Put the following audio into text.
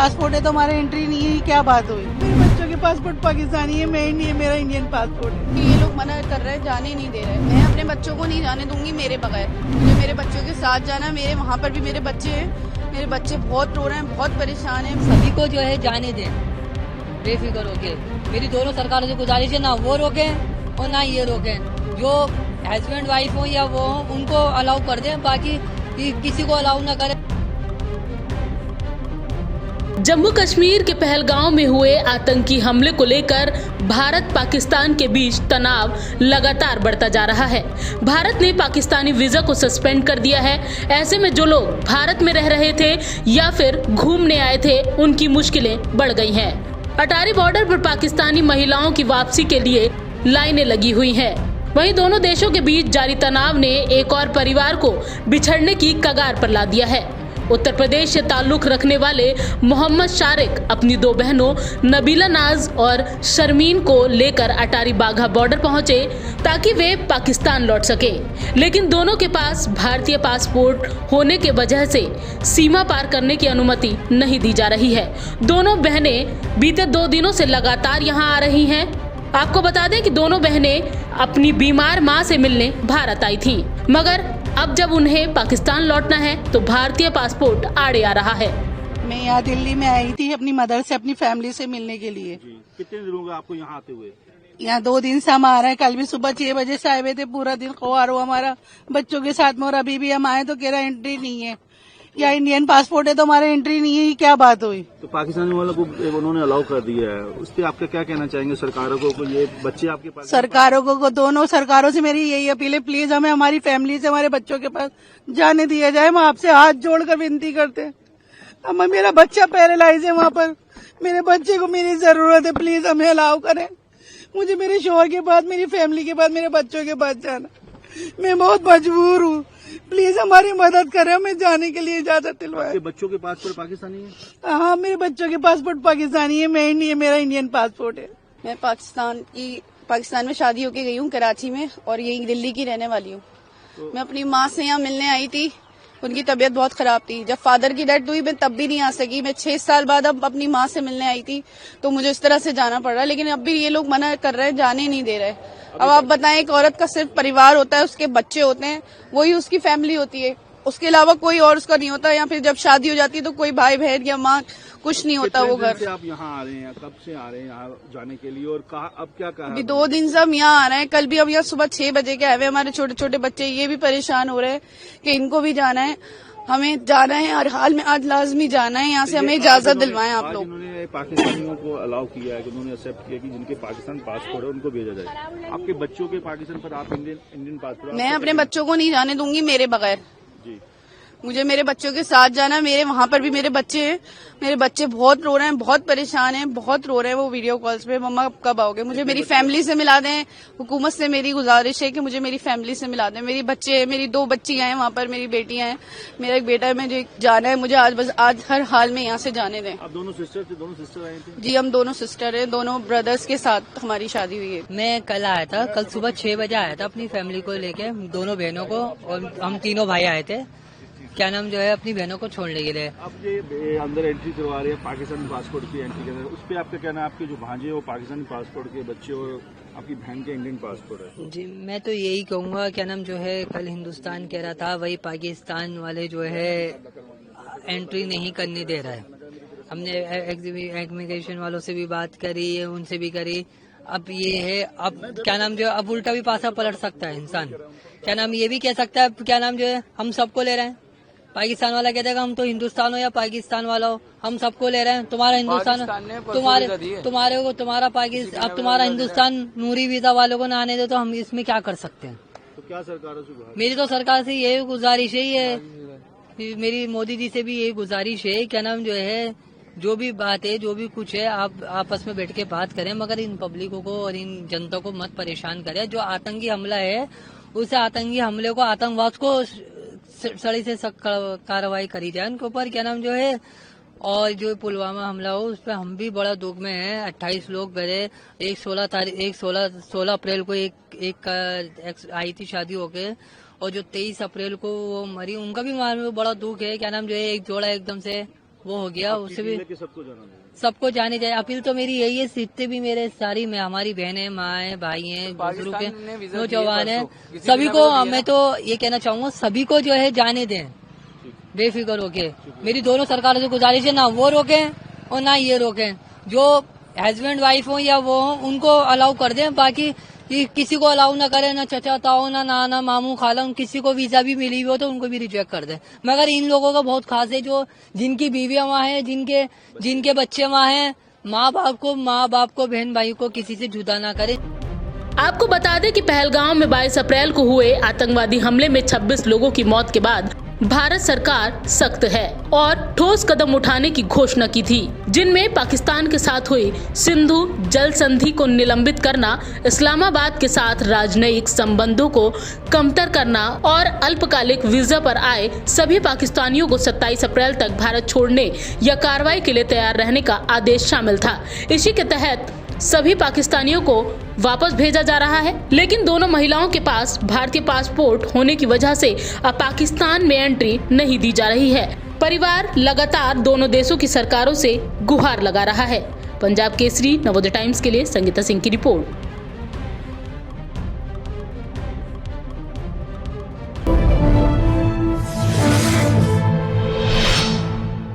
Passport है तो हमारा एंट्री नहीं है, क्या बात हुई? मेरे बच्चों के पासपोर्ट पाकिस्तानी है, मैं इंडियन, मेरा इंडियन पासपोर्ट है। ये लोग मना कर रहे हैं, जाने नहीं दे रहे। मैं अपने बच्चों को नहीं जाने दूंगी मेरे बगैर। मुझे मेरे बच्चों के साथ जाना, मेरे वहाँ पर भी मेरे बच्चे हैं, मेरे बच्चे बहुत रो रहे हैं, बहुत परेशान हैं। सभी को जो है जाने दें बेफिक्र होके। मेरी दोनों सरकारों से गुजारिश है, ना वो रोकें और ना ये रोकें। जो हस्बैंड वाइफ हो या वो हो उनको अलाउ कर दें, बाकी किसी को अलाउ ना करें। जम्मू कश्मीर के पहलगांव में हुए आतंकी हमले को लेकर भारत पाकिस्तान के बीच तनाव लगातार बढ़ता जा रहा है। भारत ने पाकिस्तानी वीजा को सस्पेंड कर दिया है। ऐसे में जो लोग भारत में रह रहे थे या फिर घूमने आए थे, उनकी मुश्किलें बढ़ गई हैं। अटारी बॉर्डर पर पाकिस्तानी महिलाओं की वापसी के लिए लाइनें लगी हुई हैं। वहीं दोनों देशों के बीच जारी तनाव ने एक और परिवार को बिछड़ने की कगार पर ला दिया है। उत्तर प्रदेश से ताल्लुक रखने वाले मोहम्मद शारिक अपनी दो बहनों नबीला नाज और शर्मीन को लेकर अटारी बाघा बॉर्डर पहुंचे ताकि वे पाकिस्तान लौट सके, लेकिन दोनों के पास भारतीय पासपोर्ट होने के वजह से सीमा पार करने की अनुमति नहीं दी जा रही है। दोनों बहनें बीते 2 दिनों से लगातार यहां आ रही हैं। आपको बता दें कि दोनों बहनें अपनी बीमार मां से मिलने भारत आई थीं, मगर अब जब उन्हें पाकिस्तान लौटना है तो भारतीय पासपोर्ट आड़े आ रहा है। मैं यहाँ दिल्ली में आई थी अपनी मदर से, अपनी फैमिली से मिलने के लिए। कितने दिन हो गए आपको यहाँ आते हुए? यहाँ 2 दिन से हम आ रहे हैं। कल भी सुबह 6 बजे से आए हुए थे, पूरा दिन खुआर हुआ हमारा बच्चों के साथ में। और अभी भी हम आए तो कह रहा एंट्री नहीं है, या इंडियन पासपोर्ट है तो हमारा एंट्री नहीं है, क्या बात हुई? तो पाकिस्तानी वालों को उन्होंने अलाउ कर दिया है, उस पर आपका क्या कहना चाहेंगे सरकारों को? ये बच्चे आपके पास, सरकारों को दोनों सरकारों से मेरी यही अपील है, प्लीज हमें हमारी फैमिली से, हमारे बच्चों के पास जाने दिया जाए। हम आपसे हाथ जोड़कर विनती करते हैं। हम, मेरा बच्चा पैरालाइज है वहाँ पर, मेरे बच्चे को मेरी जरूरत है, प्लीज हमें अलाउ करें। मुझे मेरे शोहर के बाद, मेरी फैमिली के बाद, मेरे बच्चों के पास जाना, मैं बहुत मजबूर हूँ। प्लीज हमारी मदद करें, हमें जाने के लिए इजाजत दिलवाएं। आपके बच्चों के पासपोर्ट पाकिस्तानी है? हाँ, मेरे बच्चों के पासपोर्ट पाकिस्तानी है, मैं इंडियन, मेरा इंडियन पासपोर्ट है। मैं पाकिस्तान में शादी होके गई हूँ कराची में, और यही दिल्ली की रहने वाली हूँ। मैं अपनी माँ से यहाँ मिलने आई थी, उनकी तबीयत बहुत खराब थी। जब फादर की डेथ हुई मैं तब भी नहीं आ सकी। मैं 6 साल बाद अब अपनी माँ से मिलने आई थी, तो मुझे इस तरह से जाना पड़ रहा है। लेकिन अब भी ये लोग मना कर रहे हैं, जाने नहीं दे रहे। अब आप बताएं, एक औरत का सिर्फ परिवार होता है, उसके बच्चे होते हैं, वही उसकी फैमिली होती है, उसके अलावा कोई और उसका नहीं होता। या फिर जब शादी हो जाती है तो कोई भाई बहन या माँ, कुछ नहीं होता वो घर। आप यहाँ आ रहे हैं, कब से आ रहे हैं यहाँ जाने के लिए, और कहा अब क्या कहा? अभी 2 दिन से हम यहाँ आ रहे हैं। कल भी हम यहाँ सुबह 6 बजे के आए हुए। हमारे छोटे छोटे बच्चे ये भी परेशान हो रहे हैं कि इनको भी जाना है, हमें जाना है, हर हाल में आज लाजमी जाना है। यहाँ से हमें इजाजत दिलवाएं आप लोग। उन्होंने पाकिस्तानियों को अलाउ किया है कि उन्होंने एक्सेप्ट किया कि जिनके पाकिस्तान पासपोर्ट है उनको भेजा जाए। आपके बच्चों के पाकिस्तान पर, आप इंडियन पासपोर्ट, मैं अपने बच्चों को नहीं जाने दूंगी मेरे बगैर। जी, मुझे मेरे बच्चों के साथ जाना, मेरे वहाँ पर भी मेरे बच्चे हैं, मेरे बच्चे बहुत रो रहे हैं, बहुत परेशान हैं, बहुत रो रहे हैं। वो वीडियो कॉल्स पे, मम्मा कब आओगे, मुझे मेरी फैमिली से मिला दें। हुकूमत से मेरी गुजारिश है कि मुझे मेरी फैमिली से मिला दें। मेरी बच्चे, मेरी 2 बच्चियां हैं वहाँ पर, मेरी बेटियां हैं, मेरा एक बेटा है। मुझे जाना है, मुझे आज हर हाल में यहाँ से जाने दें। आप दोनों सिस्टर थे? दोनों सिस्टर आए थे? जी, हम दोनों सिस्टर हैं, दोनों ब्रदर्स के साथ हमारी शादी हुई है। मैं कल आया था, कल सुबह 6 बजे आया था अपनी फैमिली को लेके, दोनों बहनों को, और हम तीनों भाई आए थे, क्या नाम जो है, अपनी बहनों को छोड़ने के लिए। अब ये अंदर एंट्री करवा रहे हैं पाकिस्तानी पासपोर्ट की एंट्री कर रहे हैं, उस पर आपका कहना है? आपके जो भांजे वो पाकिस्तानी पासपोर्ट के बच्चे और आपकी बहन के इंडियन पासपोर्ट है। जी, मैं तो यही कहूँगा, क्या नाम जो है, कल हिंदुस्तान कह रहा था, वही पाकिस्तान वाले जो है एंट्री नहीं करने दे रहा है। हमने इमिग्रेशन वालों से भी बात करी है, उनसे भी करी। अब ये है, अब क्या नाम जो है, अब उल्टा भी पासा पलट सकता है इंसान। क्या नाम ये भी कह सकता है, क्या नाम जो है, हम सबको ले रहे हैं। पाकिस्तान वाला कहता है हम तो हिंदुस्तान हो या पाकिस्तान वाला हो, हम सबको ले रहे हैं। तुम्हारा हिंदुस्तान, तुम्हारा पाकिस्तान, अब तुम्हारा हिंदुस्तान नूरी वीजा वालों को ना आने दे तो हम इसमें क्या कर सकते हैं? तो क्या सरकारों से? मेरी तो सरकार से यही गुजारिश है, मेरी मोदी जी से भी यही गुजारिश है, क्या नाम जो है, जो भी बात है, जो भी कुछ है, आप आपस में बैठ के बात करें, मगर इन पब्लिकों को और इन जनता को मत परेशान करें। जो आतंकी हमला है, उस आतंकी हमले को, आतंकवाद को सड़ी से सख्त कार्रवाई करी जाए उनके ऊपर, क्या नाम जो है। और जो पुलवामा हमला हो उस पर हम भी बड़ा दुख में हैं। 28 लोग गए, एक 16 अप्रैल को एक आई थी शादी होके, और जो 23 अप्रैल को वो मरी, उनका भी मार में बड़ा दुख है। क्या नाम जो है, एक जोड़ा एकदम से वो हो गया, उससे भी कि सबको जाना चाहिए। सबको जाने चाहिए। अपील तो मेरी यही है, जितने भी मेरे सारी में हमारी बहनें, माँ है, भाई हैं, बुजुर्ग के नौजवान है, सभी को मैं तो ये कहना चाहूंगा, सभी को जो है जाने दें बेफिक्र होके। मेरी दोनों सरकारों से गुजारिश है, ना वो रोकें और ना ये रोकें। जो हस्बैंड वाइफ हो या वो हो, उनको अलाउ कर दें, बाकी किसी को अलाउ ना करें, ना चचा ताऊ, ना नाना मामू खाला, किसी को वीजा भी मिली हुई हो तो उनको भी रिजेक्ट कर दें। मगर इन लोगों का बहुत खास है, जो जिनकी बीवियां वहाँ हैं, जिनके बच्चे वहाँ हैं, माँ बाप को बहन भाई को किसी से जुदा ना करें। आपको बता दें कि पहलगाम में 22 अप्रैल को हुए आतंकवादी हमले में 26 लोगों की मौत के बाद भारत सरकार सख्त है और ठोस कदम उठाने की घोषणा की थी, जिनमें पाकिस्तान के साथ हुई सिंधु जल संधि को निलंबित करना, इस्लामाबाद के साथ राजनयिक संबंधों को कमतर करना और अल्पकालिक वीजा पर आए सभी पाकिस्तानियों को 27 अप्रैल तक भारत छोड़ने या कार्रवाई के लिए तैयार रहने का आदेश शामिल था। इसी के तहत सभी पाकिस्तानियों को वापस भेजा जा रहा है, लेकिन दोनों महिलाओं के पास भारतीय पासपोर्ट होने की वजह से अब पाकिस्तान में एंट्री नहीं दी जा रही है। परिवार लगातार दोनों देशों की सरकारों से गुहार लगा रहा है। पंजाब केसरी नवोदय टाइम्स के लिए संगीता सिंह की रिपोर्ट।